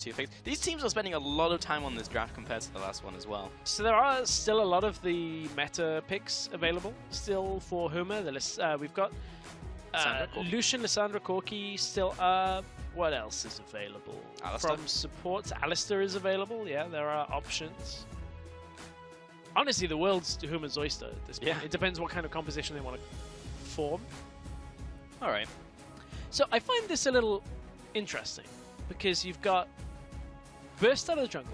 Two picks. These teams are spending a lot of time on this draft compared to the last one as well. So there are still a lot of the meta picks available still for Huma. We've got Lucian, Lissandra, Corki still up. What else is available? Alistair. From supports, Alistair is available. Yeah, there are options. Honestly, the world's Huma's oyster at this point. Yeah. It depends what kind of composition they want to form. All right. So I find this a little interesting because you've got burst out of the jungle,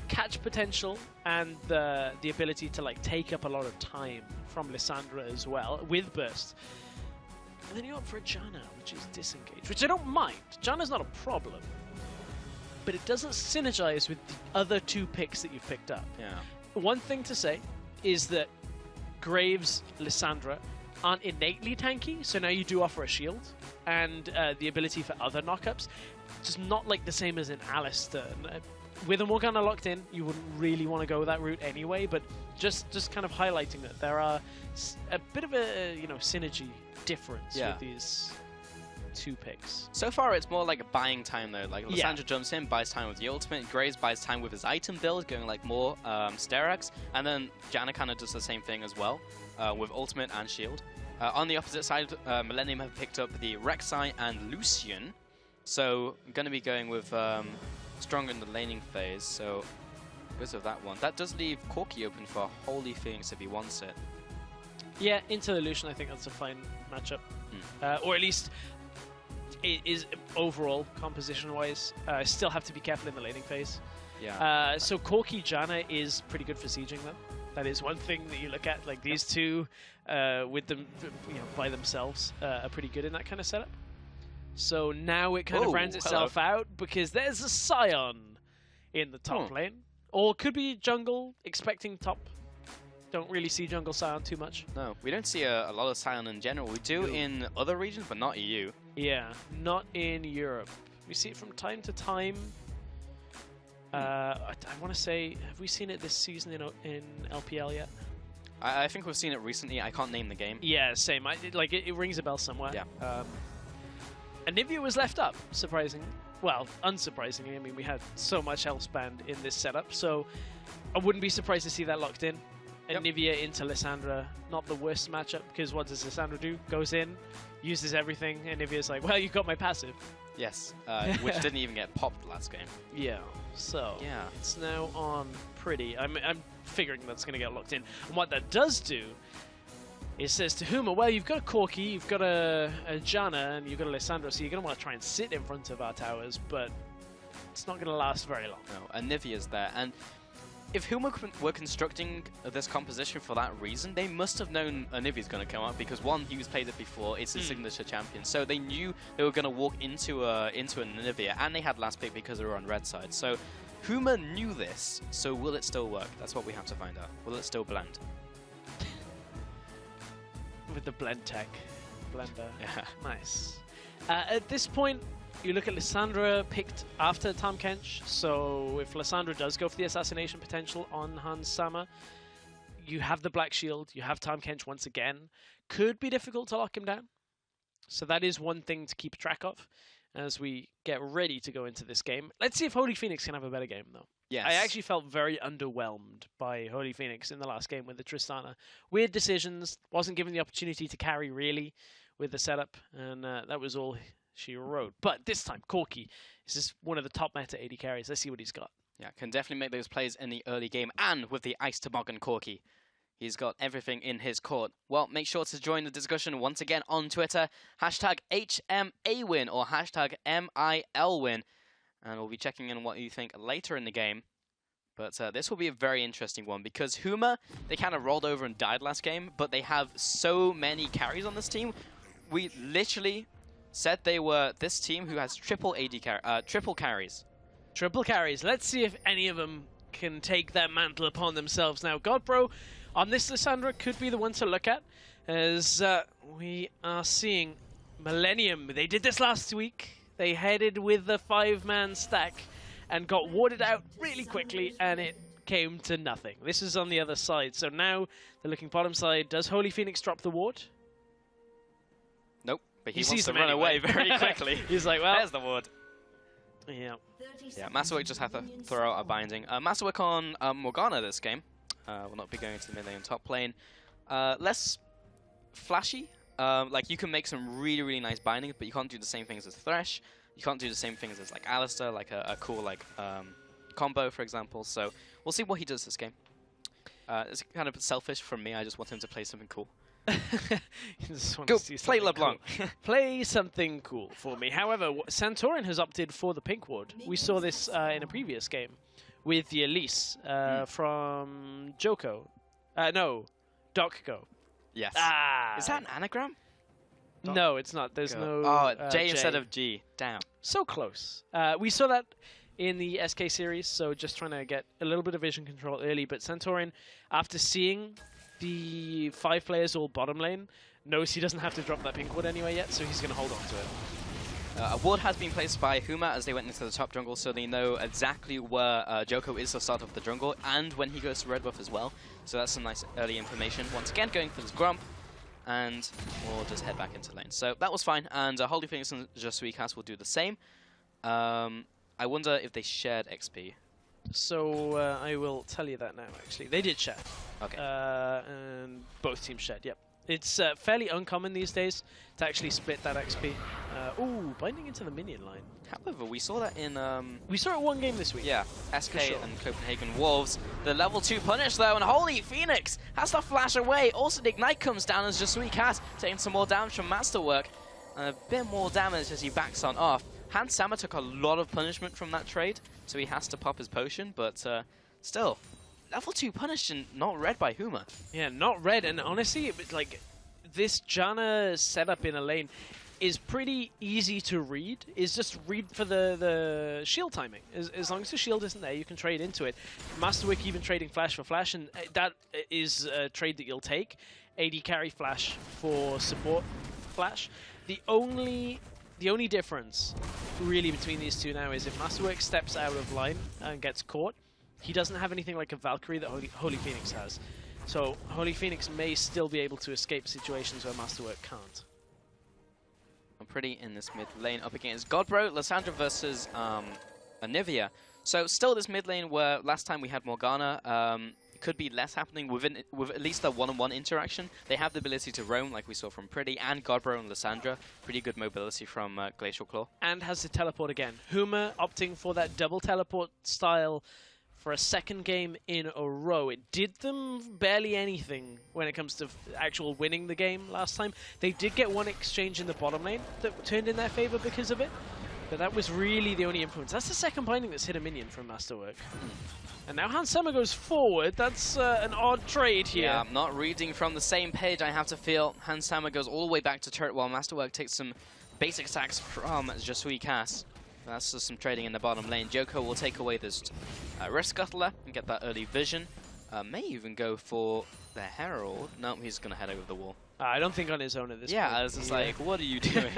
catch potential, and the ability to like take up a lot of time from Lissandra as well with burst. And then you opt for a Janna, which is disengage, which I don't mind. Janna's not a problem, but it doesn't synergize with the other two picks that you've picked up. Yeah. One thing to say is that Graves, Lissandra aren't innately tanky, so now you do offer a shield and the ability for other knockups. Just not like the same as in Alistair. With a Morgana locked in, you wouldn't really want to go that route anyway, but just kind of highlighting that there are a bit of a synergy difference with these two picks. So far, it's more like a buying time though. Like Lissandra jumps in, buys time with the ultimate. Graves buys time with his item build, going like more Sterax, and then Janna kind of does the same thing as well with ultimate and shield. On the opposite side, Millenium have picked up the Rek'Sai and Lucian. So I'm going to be going with stronger in the laning phase, so because of that one. That does leave Corki open for Holy Phoenix if he wants it. Yeah, into the Lucian, I think that's a fine matchup. Or at least it is overall composition-wise. Still have to be careful in the laning phase. Yeah. So Corki Janna is pretty good for sieging them. That is one thing that you look at. Like these two, with them, by themselves, are pretty good in that kind of setup. So now it kind of rounds itself out because there's a Scion in the top lane. Or could be jungle, expecting top. Don't really see jungle Scion too much. No, we don't see a lot of Scion in general. We do in other regions, but not EU. Yeah, not in Europe. We see it from time to time. I want to say, have we seen it this season in LPL yet? I think we've seen it recently. I can't name the game. Yeah, same. It rings a bell somewhere. Yeah. Anivia was left up, surprisingly. Well, unsurprisingly. I mean, we had so much health spanned in this setup, so I wouldn't be surprised to see that locked in. Anivia into Lissandra, not the worst matchup, because what does Lissandra do? Goes in, uses everything, and Nivea's like, well, you've got my passive. Yes, which didn't even get popped last game. Yeah, so it's now on pretty. I'm figuring that's going to get locked in. And what that does do, it says to Huma, well, you've got a Corki, you've got a Janna, and you've got a Lissandra, so you're going to want to try and sit in front of our towers, but it's not going to last very long. No, Anivia's there, and if Huma were constructing this composition for that reason, they must have known Anivia's going to come up because one, he's played it before, it's his signature champion, so they knew they were going to walk into an Anivia, and they had last pick because they were on red side. So Huma knew this, so will it still work? That's what we have to find out. Will it still blend? With the blend tech. Blender. Yeah. Nice. At this point, you look at Lissandra picked after Tahm Kench, so if Lissandra does go for the assassination potential on Hans Sama, you have the Black Shield, you have Tahm Kench once again. Could be difficult to lock him down. So that is one thing to keep track of as we get ready to go into this game. Let's see if Holy Phoenix can have a better game, though. Yes. I actually felt very underwhelmed by Holy Phoenix in the last game with the Tristana. Weird decisions, wasn't given the opportunity to carry, really, with the setup, and that was all she wrote. But this time, Corki, this is one of the top meta AD carries. Let's see what he's got. Yeah, can definitely make those plays in the early game, and with the Ice Toboggan Corki. He's got everything in his court. Well, make sure to join the discussion once again on Twitter. Hashtag HMAWin or hashtag MILWin. And we'll be checking in what you think later in the game. But this will be a very interesting one because Huma, they kind of rolled over and died last game, but they have so many carries on this team. We literally said they were this team who has triple carries. Triple carries. Let's see if any of them can take that mantle upon themselves now. Godbro, on this Lissandra, could be the one to look at, as we are seeing Millenium. They did this last week. They headed with the 5-man stack and got warded out really quickly, and it came to nothing. This is on the other side. So now they're looking bottom side. Does Holy Phoenix drop the ward? Nope, but he sees wants to them run anyway. away very quickly. He's like, well, there's the ward. Yeah. Yeah, Masterwork just have to throw out a binding. Masterwork on Morgana this game. Will not be going to the mid lane top lane. Less flashy. Like, you can make some really, really nice bindings, but you can't do the same things as Thresh. You can't do the same things as, like, Alistar, like a cool, like, combo, for example. So, we'll see what he does this game. It's kind of selfish from me. I just want him to play something cool. Go play LeBlanc. Cool. Play something cool for me. However, Santorin has opted for the pink ward. We saw this in a previous game with the Elise from Joko. No, Docgo. Yes. Ah. Is that an anagram? No, it's not. There's no J instead of G. Damn. So close. We saw that in the SK series, so just trying to get a little bit of vision control early. But Santorin, after seeing the 5 players all bottom lane, knows he doesn't have to drop that pink ward anyway yet, so he's going to hold on to it. A ward has been placed by Huma as they went into the top jungle, so they know exactly where Joko is the start of the jungle, and when he goes to red buff as well. So that's some nice early information. Once again, going for this Grump, and we'll just head back into lane. So that was fine, and Holy Phoenix and EUCS will do the same. I wonder if they shared XP. So I will tell you that now, actually. They did share. Okay. And both teams shared, yep. It's fairly uncommon these days to actually split that XP. Ooh, binding into the minion line. However, we saw that in... we saw it one game this week. Yeah, SK and Copenhagen Wolves. The level 2 punish, though, and Holy Phoenix has to flash away. Also, the Ignite comes down as EUCS taking some more damage from Masterwork. And a bit more damage as he backs on off. Hans Sama took a lot of punishment from that trade, so he has to pop his potion, but still, level 2 punish and not read by Huma. Yeah, not read, and honestly, it was like, this Janna setup in a lane is pretty easy to read. Is just read for the shield timing. As long as the shield isn't there, you can trade into it. Masterwork even trading flash for flash, and that is a trade that you'll take. AD carry flash for support flash. The only difference really between these two now is if Masterwork steps out of line and gets caught, he doesn't have anything like a Valkyrie that Holy Phoenix has. So Holy Phoenix may still be able to escape situations where Masterwork can't. I'm pretty in this mid lane up against Godbro, Lissandra versus Anivia. So still this mid lane where last time we had Morgana. Could be less happening with at least a one-on-one interaction. They have the ability to roam, like we saw from Pretty and Godbro and Lissandra. Pretty good mobility from Glacial Claw. And has the teleport again. Huma opting for that double teleport style for a second game in a row. It did them barely anything when it comes to actual winning the game last time. They did get one exchange in the bottom lane that turned in their favor because of it. But that was really the only influence. That's the second binding that's hit a minion from Masterwork. And now Hans Sama goes forward. That's an odd trade here. Yeah, I'm not reading from the same page, I have to feel. Hans Sama goes all the way back to turret while Masterwork takes some basic attacks from EUCS. That's just some trading in the bottom lane. Joko will take away this Rift Scuttler and get that early vision. May even go for the Herald. No, he's going to head over the wall. I don't think on his own at this point. Yeah, I was just like, what are you doing?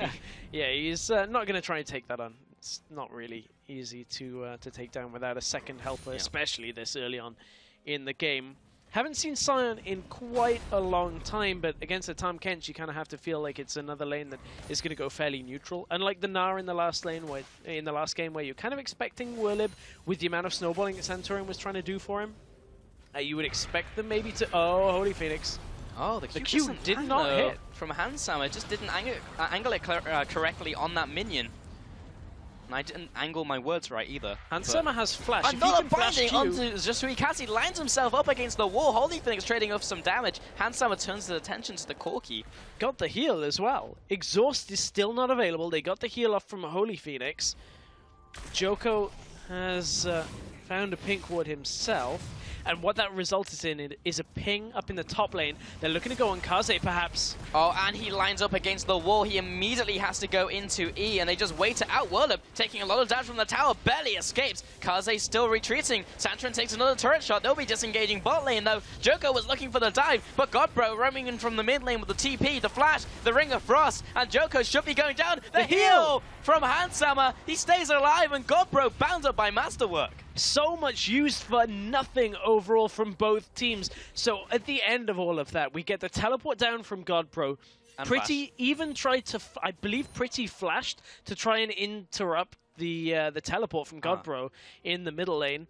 Yeah, he's not going to try and take that on. It's not really easy to take down without a second helper, especially this early on in the game. Haven't seen Sion in quite a long time, but against a Tahm Kench, you kind of have to feel like it's another lane that is going to go fairly neutral. Unlike the Gnar in the last lane, in the last game, where you're kind of expecting Whirlib with the amount of snowballing that Santorin was trying to do for him. You would expect them maybe to... Oh, Holy Phoenix. Oh, the Q did not hit from Hans Sama. Just didn't angle it correctly on that minion. And I didn't angle my words right either. Hans Sama has flash. Another binding onto EUCS. He lines himself up against the wall. Holy Phoenix trading off some damage. Hans Sama turns his attention to the Corki. Got the heal as well. Exhaust is still not available. They got the heal off from Holy Phoenix. Joko has found a pink ward himself. And what that resulted in is a ping up in the top lane. They're looking to go on Kaze, perhaps. Oh, and he lines up against the wall. He immediately has to go into E, and they just wait to outworld him, taking a lot of damage from the tower. Barely escapes. Kaze still retreating. Santorin takes another turret shot. They'll be disengaging bot lane, though. Joko was looking for the dive, but Godbro roaming in from the mid lane with the TP, the flash, the Ring of Frost, and Joko should be going down. The heal from Hans Sama. He stays alive, and Godbro bound up by Masterwork. So much used for nothing overall from both teams. So at the end of all of that, we get the teleport down from Godbro. Pretty even tried to, I believe Pretty flashed to try and interrupt the teleport from Godbro in the middle lane.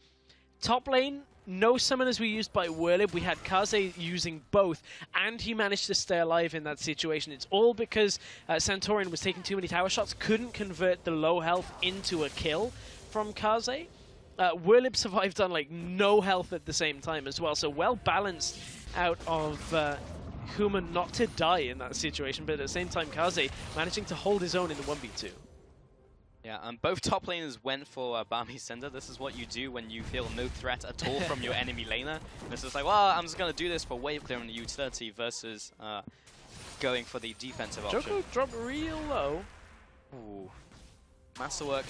Top lane, no summoners were used by Whirlib. We had Kaze using both, and he managed to stay alive in that situation. It's all because Santorian was taking too many tower shots, couldn't convert the low health into a kill from Kaze. Whirlib survived on like no health at the same time as well, so well balanced out of Huma not to die in that situation, but at the same time Kaze managing to hold his own in the 1v2. Yeah, and both top laners went for Barmy Cinder. This is what you do when you feel no threat at all from your enemy laner. This is like, well, I'm just going to do this for wave clear on the utility versus going for the defensive option. Joko dropped real low. Ooh. Masterwork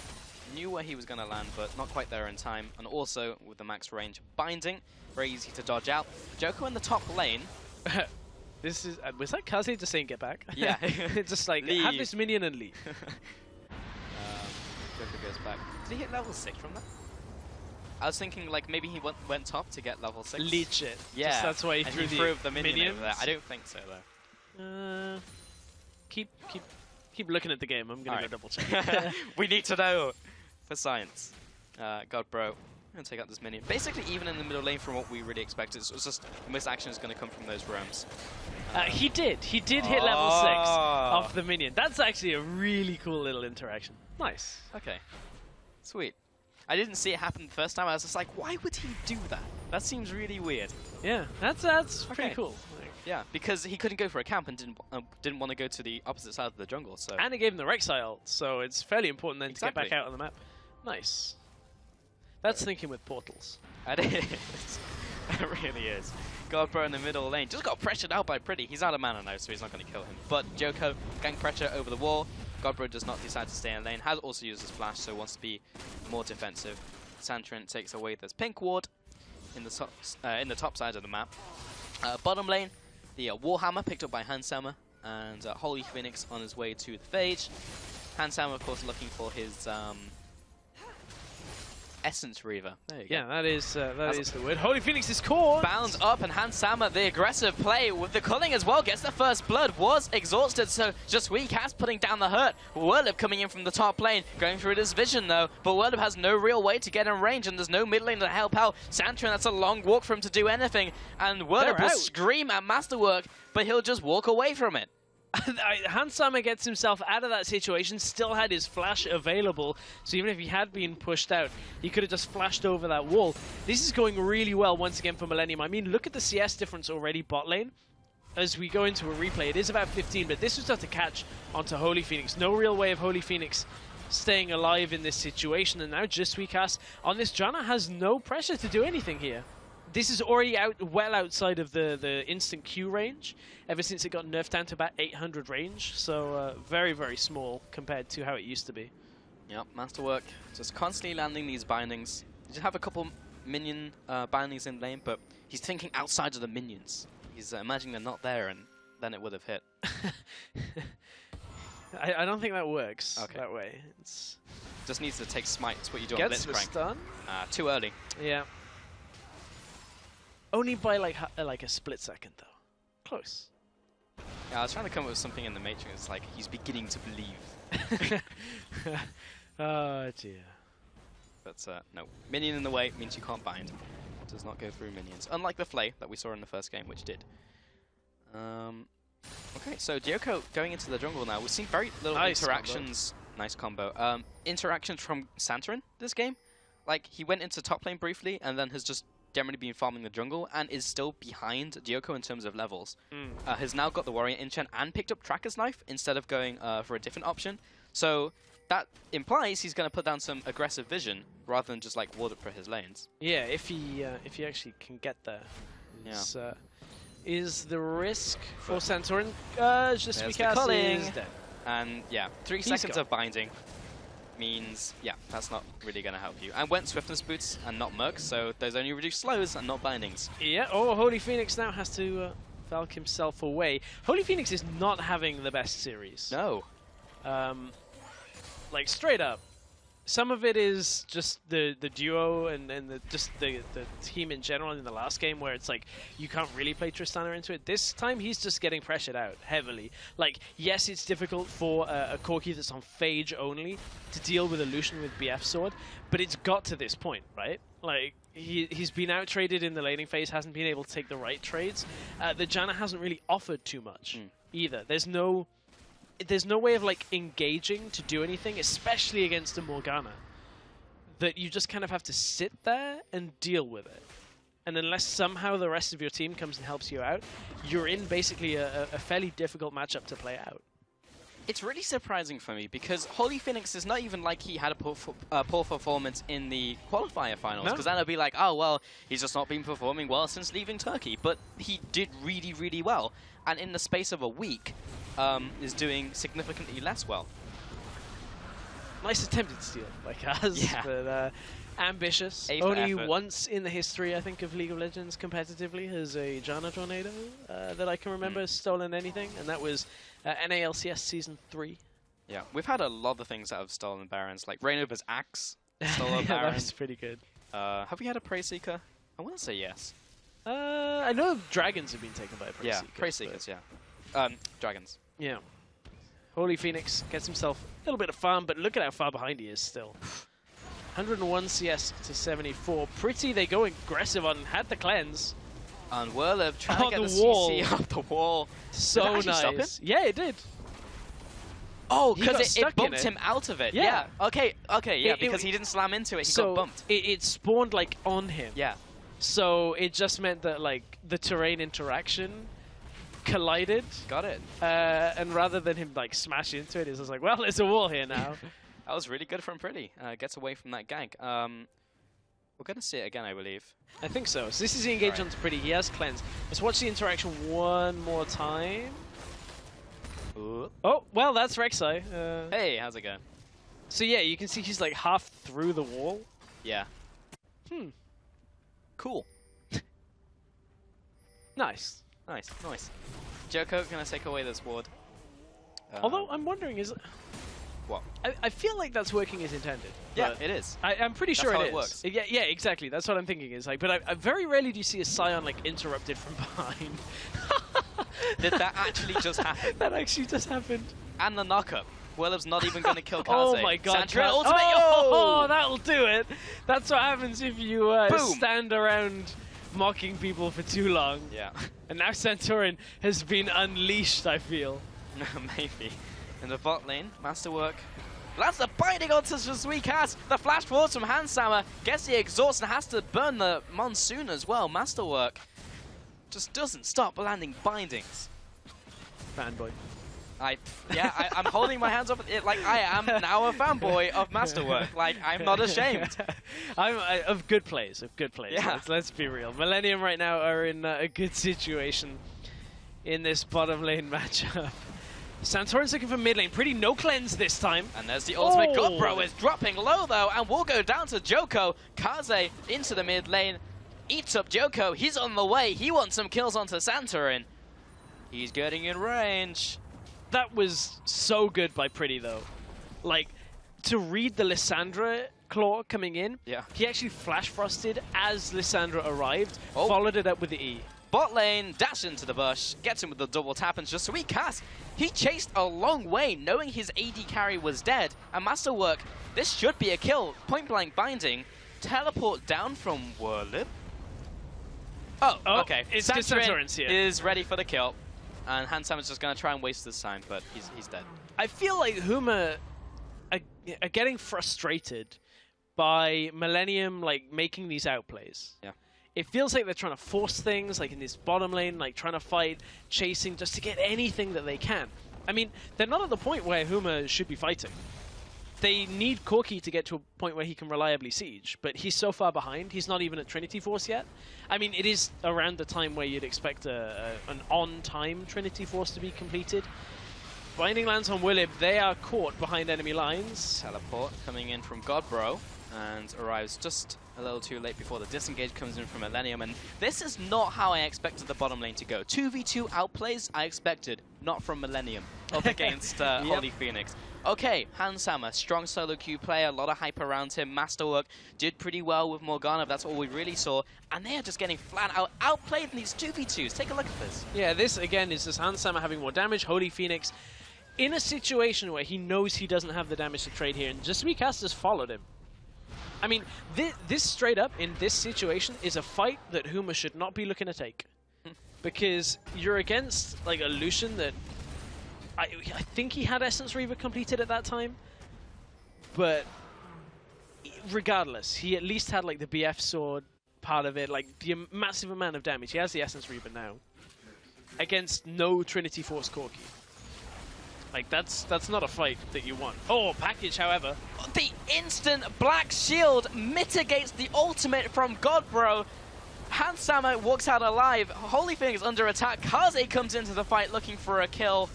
knew where he was going to land, but not quite there in time. And also, with the max range binding, very easy to dodge out. Joko in the top lane. This is was that Kaze just saying get back? Yeah. It's just like, leave. have this minion and leave. Joko goes back. Did he hit level 6 from that? I was thinking like maybe he went top to get level 6. Leech it. Yeah. Just that's why he threw the minion over there. I don't think so though. Keep looking at the game. I'm gonna go double check. We need to know for science. God, bro. I'm gonna take out this minion. Basically, even in the middle lane, from what we really expected, it was just most action is gonna come from those roams. He did hit level 6 off the minion. That's actually a really cool little interaction. Nice. Okay. Sweet. I didn't see it happen the first time. I was just like, why would he do that? That seems really weird. Yeah, that's pretty cool. Yeah, because he couldn't go for a camp and didn't want to go to the opposite side of the jungle. So. And it gave him the Rek'Sai ult, so it's fairly important then to get back out on the map. Nice. That's thinking with portals. It is. It really is. Godbro in the middle lane just got pressured out by Pretty. He's out of mana now, so he's not going to kill him. But Joko, gang pressure over the wall. Godbro does not decide to stay in lane. Has also used his flash, so wants to be more defensive. Santrin takes away this pink ward in the top side of the map. Bottom lane, the Warhammer picked up by Handsama, and Holy Phoenix on his way to the Phage. Handsama, of course, looking for his Essence Reaver. There you go. Yeah, that is the word. Holy Phoenix is caught! Bounds up, and Handsama, the aggressive play with the culling as well, gets the first blood, was exhausted, so just WeCast putting down the hurt. Whirlib coming in from the top lane, going through this vision though, but Whirlib has no real way to get in range, and there's no mid lane to help out. Santrin, that's a long walk for him to do anything, and Whirlib will scream at Masterwork, but he'll just walk away from it. Handsama gets himself out of that situation, still had his flash available, so even if he had been pushed out, he could have just flashed over that wall. This is going really well once again for Millenium. I mean, look at the CS difference already bot lane. As we go into a replay, it is about 15, but this was just to catch onto Holy Phoenix. No real way of Holy Phoenix staying alive in this situation, and now just WeCast on this Janna has no pressure to do anything here. This is already well outside of the instant Q range, ever since it got nerfed down to about 800 range, so very, very small compared to how it used to be. Yep, Masterwork just constantly landing these bindings. You just have a couple minion bindings in lane, but he's thinking outside of the minions. He's imagining they're not there, and then it would have hit. I don't think that works that way. It's just needs to take smite. It's what you do on Blitzcrank. Gets the stun. Too early. Yeah. Only by like a split second, though. Close. Yeah, I was trying to come up with something in the Matrix, like he's beginning to believe. Oh dear. But no, minion in the way means you can't bind. It does not go through minions, unlike the Flay that we saw in the first game, which did. Okay, so Joko going into the jungle now. We've seen very little interactions. Nice combo. Interactions from Santrin this game. Like he went into top lane briefly, and then has just generally been farming the jungle and is still behind Joko in terms of levels. Has now got the Warrior Enchant and picked up Tracker's Knife instead of going for a different option. So that implies he's going to put down some aggressive vision rather than just like ward up for his lanes. Yeah, if he actually can get there. Is the risk for Santorin? Just WeCast is dead. And yeah, 3 seconds of binding means, yeah, that's not really going to help you. And went Swiftness Boots and not Merc, so there's only reduced slows and not bindings. Yeah, Holy Phoenix now has to Valk himself away. Holy Phoenix is not having the best series. No. Like, straight up. Some of it is just the duo and just the team in general in the last game, where it's like you can't really play Tristana into it. This time he's just getting pressured out heavily. Like, yes, it's difficult for a Corki that's on Phage only to deal with a Lucian with BF Sword, but it's got to this point, right? Like, he's been out-traded in the laning phase, hasn't been able to take the right trades. The Janna hasn't really offered too much either. There's no way of like engaging to do anything, especially against a Morgana, that you just kind of have to sit there and deal with it. And unless somehow the rest of your team comes and helps you out, you're in basically a fairly difficult matchup to play out. It's really surprising for me because Holy Phoenix is not even like he had a poor performance in the qualifier finals. Because then I'd be like, oh, well, he's just not been performing well since leaving Turkey. But he did really, really well. And in the space of a week, is doing significantly less well. Nice attempted steal by Kaz, but ambitious. Only once in the history, I think, of League of Legends competitively has a Janna Tornado that I can remember stolen anything, and that was LCK Season 3. Yeah, we've had a lot of things that have stolen Barons, like Rainover's Axe stole a Baron. That was pretty good. Have we had a Prey Seeker? I want to say yes. I know dragons have been taken by a Prey Seeker. Yeah, Prey Seekers, yeah. Dragons. Yeah. Holy Phoenix gets himself a little bit of farm, but look at how far behind he is still. 101 CS to 74. Pretty, they go aggressive on, had the cleanse. And Werlib trying to get the wall. CC off the wall. So nice. Stop it? Yeah, it did. Oh, because it bumped him out of it. Yeah. Okay, yeah, because he didn't slam into it, he got bumped. It spawned, like, on him. Yeah. So it just meant that, like, the terrain interaction collided. Got it. And rather than him, like, smash into it, it's just like, well, there's a wall here now. That was really good from Pretty. Gets away from that gank. We're going to see it again, I believe. I think so. So this is the engage onto Pretty. He has cleanse. Let's watch the interaction one more time. Ooh. Oh, well, that's Rek'Sai. Hey, how's it going? So yeah, you can see he's like half through the wall. Yeah. Cool. Nice. Nice. Joko going to take away this ward. Although, I'm wondering, is it... What? I feel like that's working as intended. Yeah, it is. I'm pretty sure it is. Works. Yeah, exactly. That's what I'm thinking. Is like, but I very rarely do you see a Scion like interrupted from behind. Did that actually just happen? That actually just happened. And the knockup. Werlib's not even going to kill Kaze. Oh my god. ultimate. Oh, that'll do it. That's what happens if you stand around mocking people for too long. Yeah. And now Santorin has been unleashed, I feel. Maybe. In the bot lane, Masterwork. Lands the binding onto Suicast. The flash forwards from Handsammer. Gets the exhaust and has to burn the Monsoon as well. Masterwork just doesn't stop landing bindings. Fanboy. I'm holding my hands up it like I am now a fanboy of Masterwork. Like, I'm not ashamed. Of good plays. Yeah. Let's be real. Millennium right now are in a good situation in this bottom lane matchup. Santorin's looking for mid lane. Pretty no cleanse this time. And there's the ultimate. Godbro is dropping low though, and will go down to Joko. Kaze into the mid lane. Eats up Joko. He's on the way. He wants some kills onto Santorin. He's getting in range. That was so good by Pretty though. Like, to read the Lissandra claw coming in, he actually flash frosted as Lissandra arrived, followed it up with the E. Bot lane, dash into the bush, gets him with the double tap, and just Suicast. He chased a long way, knowing his AD carry was dead. And Masterwork, this should be a kill. Point blank binding. Teleport down from Werlib. Oh, okay. It's Santorin's here. Is ready for the kill. And Handsammer's just going to try and waste this time, but he's dead. I feel like Huma are getting frustrated by Millennium like making these outplays. Yeah. It feels like they're trying to force things, like in this bottom lane, like trying to fight, chasing, just to get anything that they can. I mean, they're not at the point where Huma should be fighting. They need Corki to get to a point where he can reliably siege, but he's so far behind, he's not even at Trinity Force yet. I mean, it is around the time where you'd expect an on-time Trinity Force to be completed. Binding lands on Willib, they are caught behind enemy lines. Teleport coming in from Godbro, and arrives just a little too late before the disengage comes in from Millennium, and this is not how I expected the bottom lane to go. 2v2 outplays I expected, not from Millennium. up against Holy Phoenix. Okay, Hansama, strong solo queue player, a lot of hype around him. Masterwork did pretty well with Morgana, that's all we really saw. And they are just getting flat out outplayed in these 2v2s. Take a look at this. Yeah, this again is just Hansama having more damage. Holy Phoenix in a situation where he knows he doesn't have the damage to trade here, and just EUCS has followed him. I mean, this straight up, in this situation, is a fight that Huma should not be looking to take. Because you're against like a Lucian that I think he had Essence Reaver completed at that time, but regardless, he at least had like the BF sword part of it, like the massive amount of damage. He has the Essence Reaver now against no Trinity Force Corki. Like that's not a fight that you want. Oh, package, however, the instant black shield mitigates the ultimate from Godbro. Hansama walks out alive. Holy Phoenix under attack. Kaze comes into the fight looking for a kill.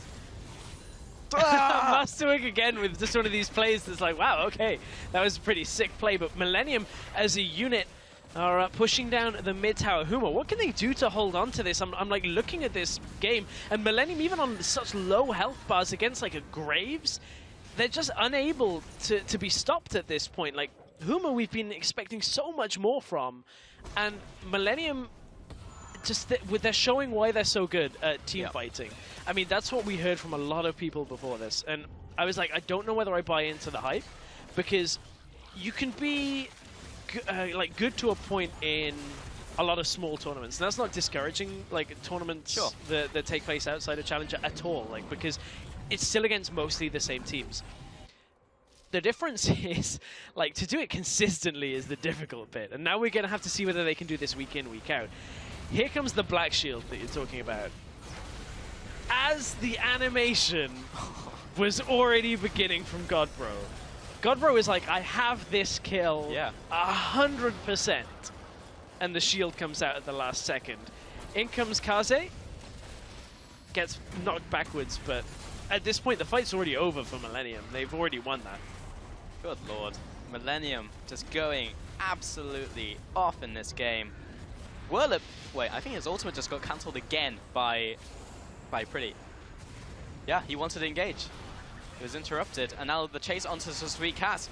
Masterwork again with just one of these plays that's like, wow, okay, that was a pretty sick play. But Millenium as a unit are pushing down the mid tower. Huma, what can they do to hold on to this? I'm like looking at this game, and Millenium, even on such low health bars against like a Graves, they're just unable to be stopped at this point. Like Huma, we've been expecting so much more from, and Millenium, just they're showing why they're so good at team fighting. I mean, that's what we heard from a lot of people before this, and I was like, I don't know whether I buy into the hype, because you can be like good to a point in a lot of small tournaments, and that's not discouraging like tournaments that take place outside of Challenger at all, like, because it's still against mostly the same teams. The difference is, like, to do it consistently is the difficult bit, and now we're going to have to see whether they can do this week in, week out. Here comes the black shield that you're talking about. As the animation was already beginning from Godbro. Godbro is like, I have this kill 100%. And the shield comes out at the last second. In comes Kaze. Gets knocked backwards, but at this point the fight's already over for Millenium. They've already won that. Good lord. Millenium just going absolutely off in this game. Whirlip, wait, I think his ultimate just got cancelled again by Pretty. Yeah, he wanted to engage. It was interrupted, and now the chase onto Sweet Cat.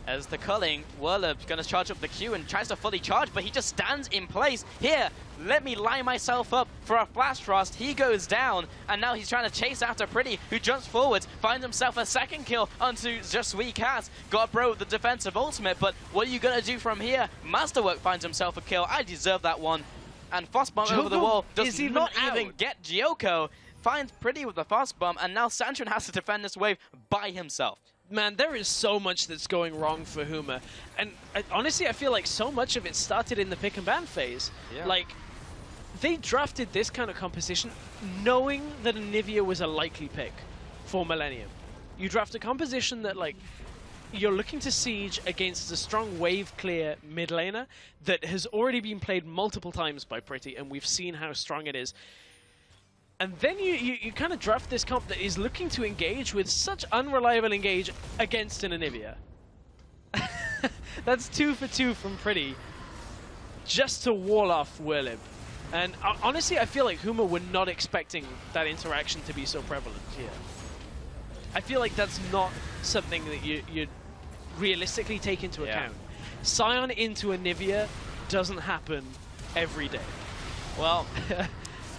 As the culling, Whirlip's gonna charge up the Q and tries to fully charge, but he just stands in place. Here, let me line myself up for a flash thrust. He goes down, and now he's trying to chase after Pretty, who jumps forwards, finds himself a second kill onto just Sweet Cat. Godbro with the defensive ultimate, but what are you gonna do from here? Masterwork finds himself a kill. I deserve that one. And fast bomb over the wall does not even get Gyoko. Finds Pretty with the fast bomb, and now Santrin has to defend this wave by himself. Man, there is so much that's going wrong for Huma. And honestly, I feel like so much of it started in the pick and ban phase. Yeah. Like, they drafted this kind of composition knowing that Anivia was a likely pick for Millenium. You draft a composition that, like, you're looking to siege against a strong wave clear mid laner that has already been played multiple times by Pretty, and we've seen how strong it is. And then you kind of draft this comp that is looking to engage with such unreliable engage against an Anivia. That's 2 for 2 from Pretty, just to wall off Whirlip. And honestly, I feel like Huma were not expecting that interaction to be so prevalent here. I feel like that's not something that you'd realistically take into account. Scion into Anivia doesn't happen every day. Well,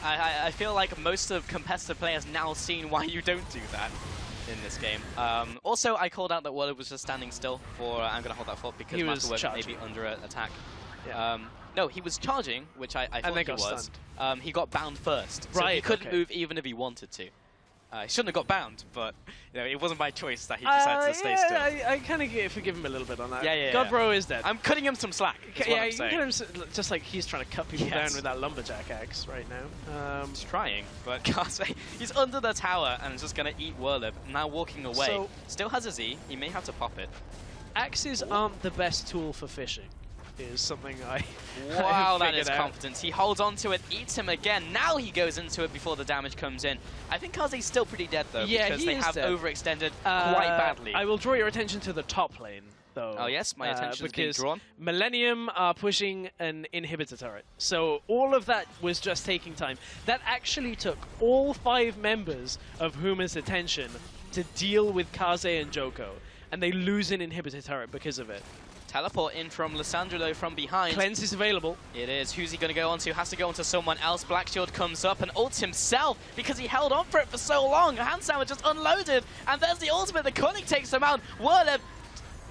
I feel like most of competitive players now seen why you don't do that in this game. Also, I called out that Whirlip was just standing still for I'm going to hold that thought because Masterwork may be under attack. Yeah. No, he was charging, which I thought he was. He got bound first, so he couldn't move even if he wanted to. He shouldn't have got bound, but you know, it wasn't by choice that he decided to stay still. I kind of forgive him a little bit on that. Yeah. Godbro is dead. I'm cutting him some slack. Yeah, you get him just like he's trying to cut people down with that lumberjack axe right now. He's trying, but can't say. He's under the tower and is just going to eat Whirlip. Now walking away. So, still has a Z. He may have to pop it. Axes aren't the best tool for fishing. Is something Wow, that is confidence. He holds on to it, eats him again. Now he goes into it before the damage comes in. I think Kaze's still pretty dead though, because they have overextended quite badly. I will draw your attention to the top lane. though. Oh yes, my attention is being because drawn. Millenium are pushing an inhibitor turret. So all of that was just taking time. That actually took all 5 members of Huma's attention to deal with Kaze and Joko. And they lose an inhibitor turret because of it. Teleport in from Lissandra though from behind. Cleanse is available. It is. Who's he going to go on to? Has to go on to someone else. Black Shield comes up and ults himself because he held on for it for so long. Handsammer just unloaded. And there's the ultimate. The Cunning takes him out. Whirlib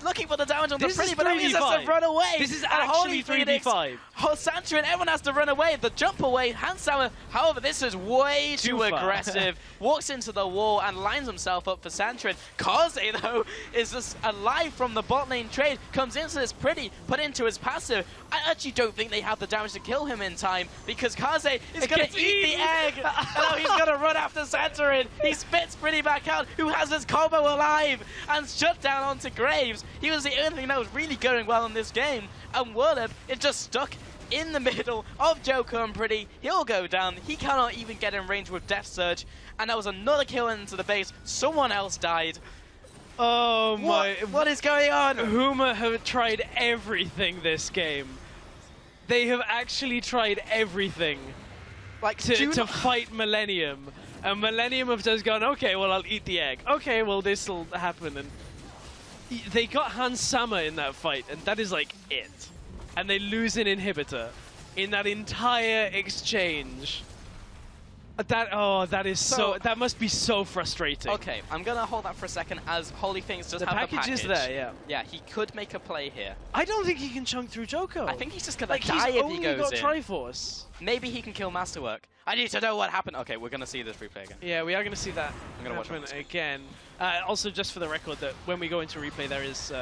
looking for the damage on the Pretty, but he has to run away. This is and actually 3v5. Santra and everyone has to run away. The jump away. Handsammer, however, this is way too aggressive. Walks into the wall and lines himself up for Santra. Kaze, though, is just alive from the bot lane trade. Comes into this Pretty, put into his passive. I actually don't think they have the damage to kill him in time because Kaze is going to eat the egg. Oh, he's going to run after Santorin. He spits Pretty back out, who has his combo alive and shut down onto Graves. He was the only thing that was really going well in this game. And Whirlib is just stuck in the middle of Joker and Pretty. He'll go down. He cannot even get in range with Death Surge. And that was another kill into the base. Someone else died. Oh my. What is going on? Huma have tried everything this game. They have actually tried everything Like to fight Millenium. And Millenium have just gone, okay, well, I'll eat the egg. Okay, well, this will happen. And they got Handsammer in that fight, and that is like it. And they lose an inhibitor in that entire exchange. That is so that must be so frustrating. Okay, I'm gonna hold that for a second as Holy Things does have the package. Is there, yeah. Yeah, he could make a play here. I don't think he can chunk through Joko. I think he's just gonna like, die he's if only he goes got in. Triforce. Maybe he can kill Masterwork. I need to know what happened. Okay, we're gonna see this replay again. Yeah, we are gonna see that I'm gonna watch happen again. Also, just for the record, that when we go into replay, there is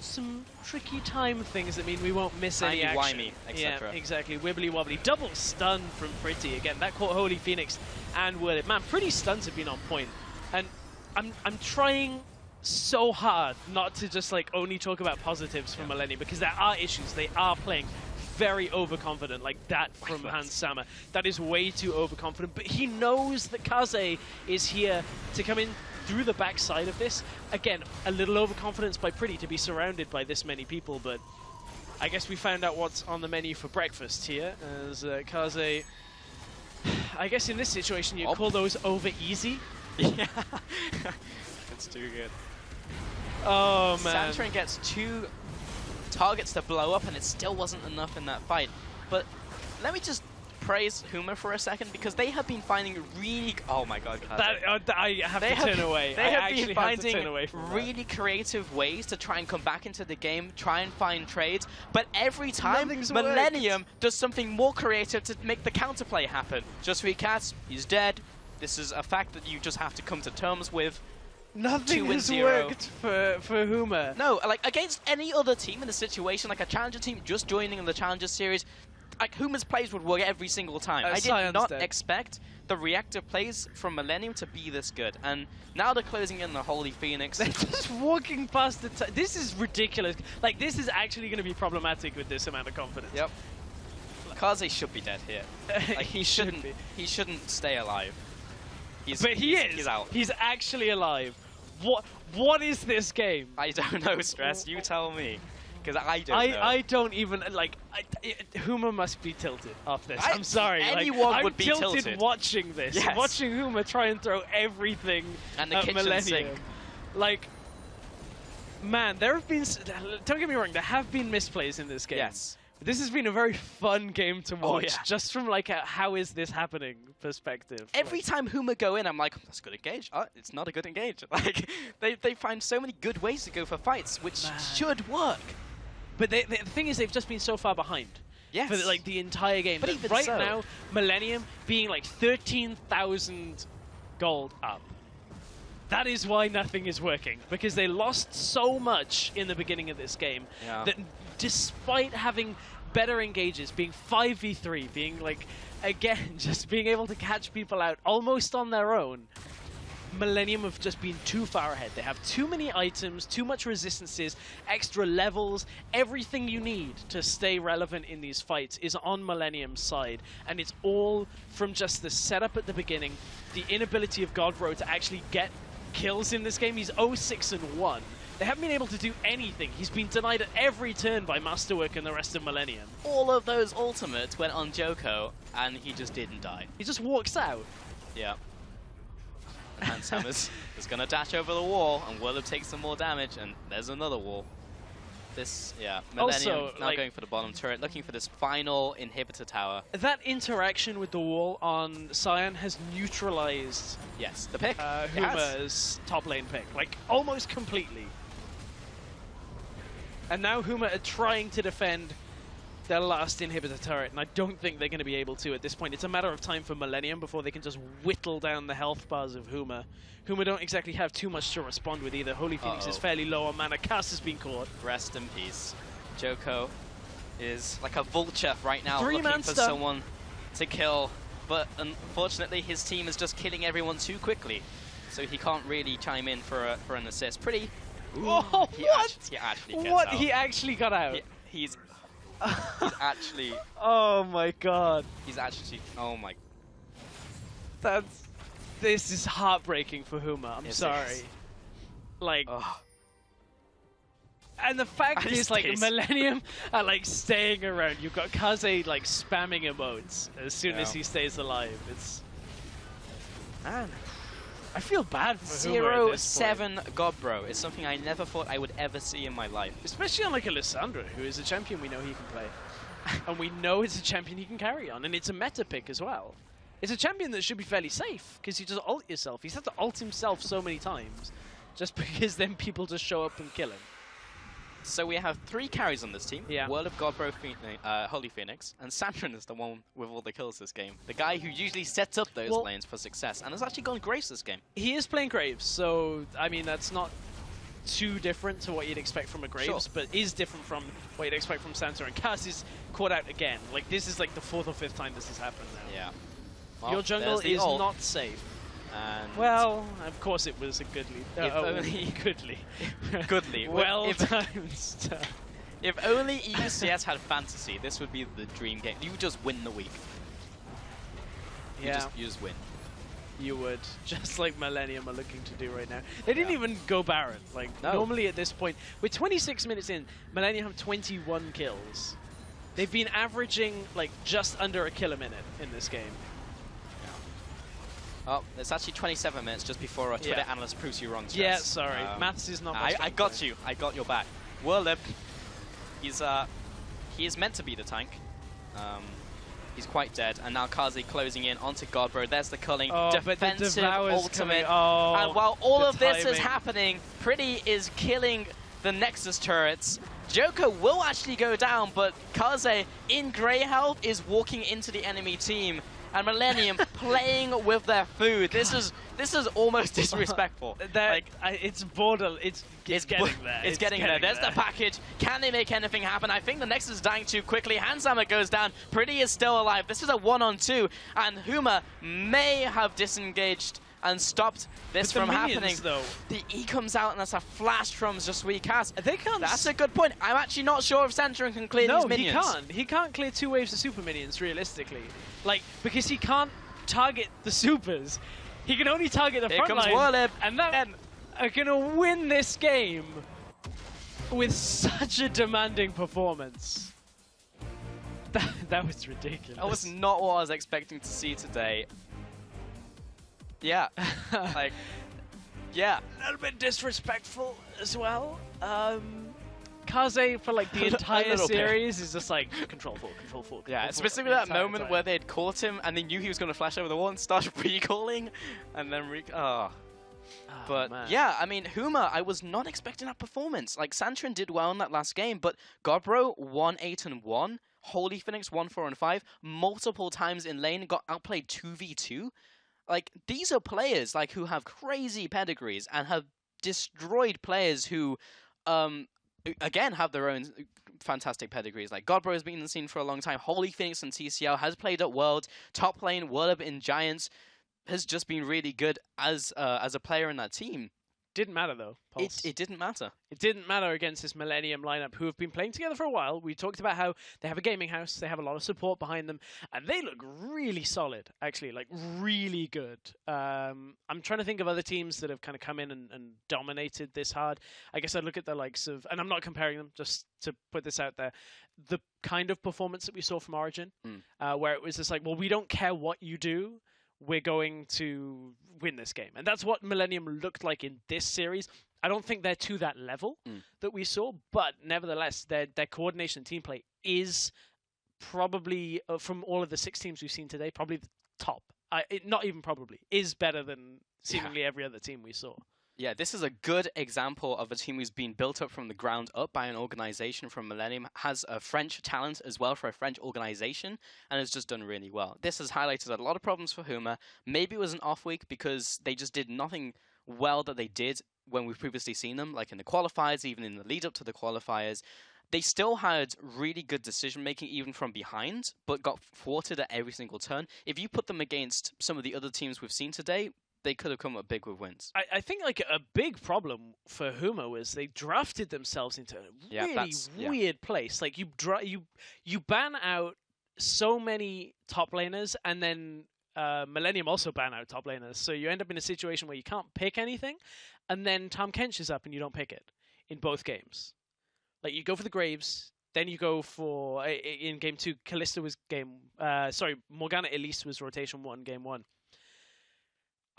some tricky time things that mean we won't miss any action. Timey-wimey, etc. Yeah, exactly. Wibbly wobbly. Double stun from Pretty. Again, that caught Holy Phoenix and Whirlib. Man, Pretty stuns have been on point. And I'm trying so hard not to just like only talk about positives from Millenium, because there are issues. They are playing very overconfident, like that from Handsammer. That is way too overconfident. But he knows that Kaze is here to come in through the backside of this. Again, a little overconfidence by Pretty to be surrounded by this many people, but I guess we found out what's on the menu for breakfast here, as Kaze, I guess in this situation you'd call those over easy. Yeah, it's too good. Oh man. Santorin gets 2 targets to blow up and it still wasn't enough in that fight. But let me just praise Huma for a second, because they have been finding really... Oh my god, I have to turn away. They have been finding really creative ways to try and come back into the game, try and find trades, but every time Millenium does something more creative to make the counterplay happen. Just Recast, he's dead. This is a fact that you just have to come to terms with. Nothing has worked for Huma. No, like against any other team in a situation, like a Challenger team just joining in the Challenger series, like Huma's plays would work every single time. I did not expect the reactive plays from Millenium to be this good. And now they're closing in the Holy Phoenix. They're just walking past the... This is ridiculous. Like, this is actually going to be problematic with this amount of confidence. Yep. Kaze should be dead here. Like, he shouldn't stay alive. But he is. He's out. He's actually alive. What is this game? I don't know, Stress. You tell me. Because I don't know. I don't even, like, Huma must be tilted off this. I'm sorry. Anyone would be tilted. I'm tilted watching this. Yes. Watching Huma try and throw everything and the at kitchen Millenium. sink. Like, man, there have been, don't get me wrong, there have been misplays in this game. Yes. This has been a very fun game to watch, yeah. just from like a how is this happening perspective. Every time Huma go in, I'm like, that's a good engage. Oh, it's not a good engage. Like, they find so many good ways to go for fights, which should work. But the thing is, they've just been so far behind. Yes. For like the entire game. But even right so. now, Millenium being like 13,000 gold up. That is why nothing is working, because they lost so much in the beginning of this game that despite having better engages, being 5v3, being like, again, just being able to catch people out almost on their own, Millenium have just been too far ahead. They have too many items, too much resistances, extra levels. Everything you need to stay relevant in these fights is on Millenium's side, and it's all from just the setup at the beginning, the inability of Godbro to actually get kills in this game. He's 0-6-1. They haven't been able to do anything. He's been denied at every turn by Masterwork and the rest of Millenium. All of those ultimates went on Joko, and he just didn't die. He just walks out. Yeah. And Sam is going to dash over the wall, and Willem takes some more damage, and there's another wall. This, yeah, Millenium Also, now going for the bottom turret, looking for this final inhibitor tower. That interaction with the wall on Cyan has neutralized Yes, the pick. Huma's top lane pick, like almost completely. And now Huma are trying to defend their last inhibitor turret, and I don't think they're going to be able to at this point. It's a matter of time for Millenium before they can just whittle down the health bars of Huma. Huma don't exactly have too much to respond with either. Holy Phoenix is fairly low on mana. Cass has been caught. Rest in peace. Joko is like a vulture right now, Three-man looking for stun. someone to kill. But unfortunately, his team is just killing everyone too quickly, so he can't really chime in for an assist. Pretty. Ooh, Oh, he what? actually gets What? out. He actually got out. He's actually. Oh my god. He's actually. Oh my. This is heartbreaking for Huma. I'm It sorry. is. Like. Oh. And the fact And is, like, this. Millenium are, like, staying around. You've got Kaze, like, spamming emotes as soon as Yeah. he stays alive. It's... Man. I feel bad for Huma at this point. 0-7 Godbro is something I never thought I would ever see in my life. Especially on, like, a Lissandra, who is a champion we know he can play. And we know it's a champion he can carry on. And it's a meta pick as well. It's a champion that should be fairly safe, because you just ult yourself. He's had to ult himself so many times, just because then people just show up and kill him. So we have 3 carries on this team. Yeah. World of Godbro, Holy Phoenix, and Sandrin is the one with all the kills this game. The guy who usually sets up those lanes for success, and has actually gone Graves this game. He is playing Graves, so, I mean, that's not too different to what you'd expect from a Graves, but is different from what you'd expect from Santa. And Cass is caught out again. Like, this is like the 4th or 5th time this has happened now. Yeah. Well, Your jungle there's the is ult, not safe. and Well, of course it was a goodly. If only- goodly. goodly. Well if, timed stuff. if only EUCS had fantasy, this would be the dream game. You just win the week. Yeah, You just win. you would. Just like Millenium are looking to do right now. They didn't Yeah. even go Baron. Like, No. normally at this point, with 26 minutes in, Millenium have 21 kills. They've been averaging, like, just under a kill a minute in this game. Oh, it's actually 27 minutes just before our Twitter analyst proves you wrong. Stress. Yeah, sorry. Maths is not my I got you. I got your back. Whirlip, he is meant to be the tank. He's quite dead, and now Kazi closing in onto Godbro. There's the culling, defensive ultimate. Oh, and while all of this is timing. happening, Pretty is killing the Nexus turrets. Joker will actually go down, but Kaze in grey health is walking into the enemy team. And Millenium playing with their food. This is almost disrespectful. It's border. It's getting there. It's getting there. There's the package. Can they make anything happen? I think the Nexus is dying too quickly. Handshammer goes down. Pretty is still alive. This is a 1-on-2, and Huma may have disengaged and stopped this from happening. Though. The E comes out, and that's a flash from Jasui Cass. They can't. That's a good point. I'm actually not sure if Sentrin can clear these minions. No, he can't. He can't clear 2 waves of super minions, realistically. Like, because he can't target the supers. He can only target the Here front comes line. Warlib. And that are going to win this game with such a demanding performance. That was ridiculous. That was not what I was expecting to see today. Yeah. Like, yeah. A little bit disrespectful as well. Kaze for like the entire little bit. series is just like control full. Yeah, specifically that moment where they'd caught him and they knew he was going to flash over the wall and start recalling, and then But man. yeah, I mean, Huma, I was not expecting that performance. Like, Santrin did well in that last game, but Godbro 1-8-1, Holy Phoenix 1-4-5, multiple times in lane, got outplayed 2v2. Like, these are players like who have crazy pedigrees and have destroyed players who, again, have their own fantastic pedigrees. Like, Godbro has been in the scene for a long time. Holy Phoenix and TCL has played at Worlds. Top lane, Whirlip in Giants has just been really good as a player in that team. Didn't matter though, Pulse. It didn't matter. It didn't matter against this Millenium lineup who have been playing together for a while. We talked about how they have a gaming house, they have a lot of support behind them, and they look really solid, actually, like really good. I'm trying to think of other teams that have kind of come in and dominated this hard. I guess I'd look at the likes of, and I'm not comparing them, just to put this out there, the kind of performance that we saw from Origin, where it was just like, well, we don't care what you do, we're going to win this game. And that's what Millenium looked like in this series. I don't think they're to that level that we saw, but nevertheless, their coordination and team play is probably, from all of the 6 teams we've seen today, probably the top. Not even probably, is better than seemingly every other team we saw. Yeah, this is a good example of a team who's been built up from the ground up by an organization from Millenium, has a French talent as well for a French organization, and has just done really well. This has highlighted a lot of problems for Huma. Maybe it was an off week because they just did nothing well that they did when we've previously seen them, like in the qualifiers, even in the lead up to the qualifiers. They still had really good decision-making even from behind, but got thwarted at every single turn. If you put them against some of the other teams we've seen today, they could have come up big with wins. I think like a big problem for Huma was they drafted themselves into a really weird place. Like you ban out so many top laners, and then Millenium also ban out top laners. So you end up in a situation where you can't pick anything, and then Tahm Kench is up and you don't pick it in both games. Like you go for the Graves, then you go for in game 2. Kalista was Morgana Elise was rotation 1, game 1.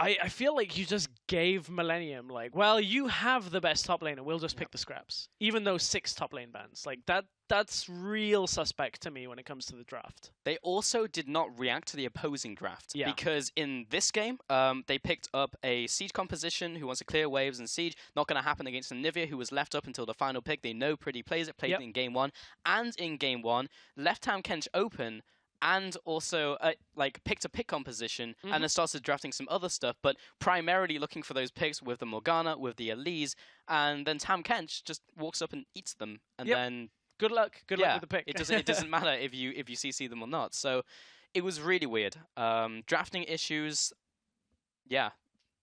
I feel like you just gave Millenium, like, well, you have the best top laner, we'll just pick the scraps. Even though 6 top lane bans. Like, that's real suspect to me when it comes to the draft. They also did not react to the opposing draft. Because in this game, they picked up a Siege composition who wants to clear waves and Siege. Not going to happen against Anivia, who was left up until the final pick. They know Pretty plays it, played it in game 1. And in game 1, left Tahm Kench open, and also picked a pick composition and then started drafting some other stuff, but primarily looking for those picks with the Morgana, with the Elise, and then Tahm Kench just walks up and eats them, and then good luck with the pick. it doesn't matter if you CC them or not. So it was really weird. Drafting issues, a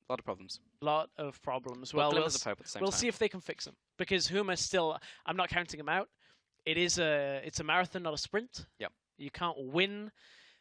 lot of problems. Lot of problems. Well, we'll see if they can fix them, because Huma still, I'm not counting them out. It's a marathon, not a sprint. Yep. You can't win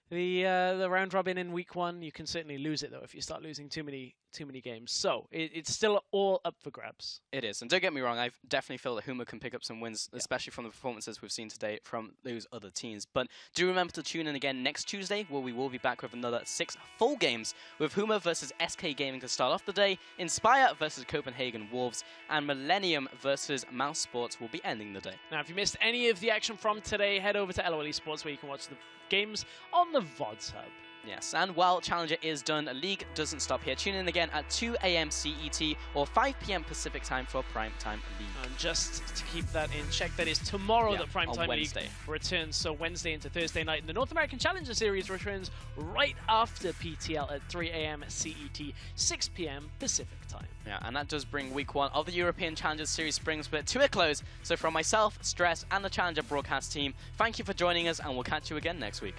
the round robin in week 1. You can certainly lose it though if you start losing too many games. So it's still all up for grabs. It is, and don't get me wrong, I definitely feel that Huma can pick up some wins, especially from the performances we've seen today from those other teams. But do remember to tune in again next Tuesday, where we will be back with another 6 full games, with Huma versus SK Gaming to start off the day, Inspire versus Copenhagen Wolves, and Millenium versus Mouse Sports will be ending the day. Now, if you missed any of the action from today, head over to LOL Esports, where you can watch the games on the VODs Hub. Yes, and while Challenger is done, League doesn't stop here. Tune in again at 2 AM CET or 5 PM Pacific time for Prime Time League. And just to keep that in check, that is tomorrow that Prime Time League returns. So Wednesday into Thursday night. And the North American Challenger Series returns right after PTL at 3 AM CET, 6 PM Pacific time. Yeah, and that does bring week 1 of the European Challenger Series Spring Split to a close. So from myself, Stress, and the Challenger broadcast team, thank you for joining us, and we'll catch you again next week.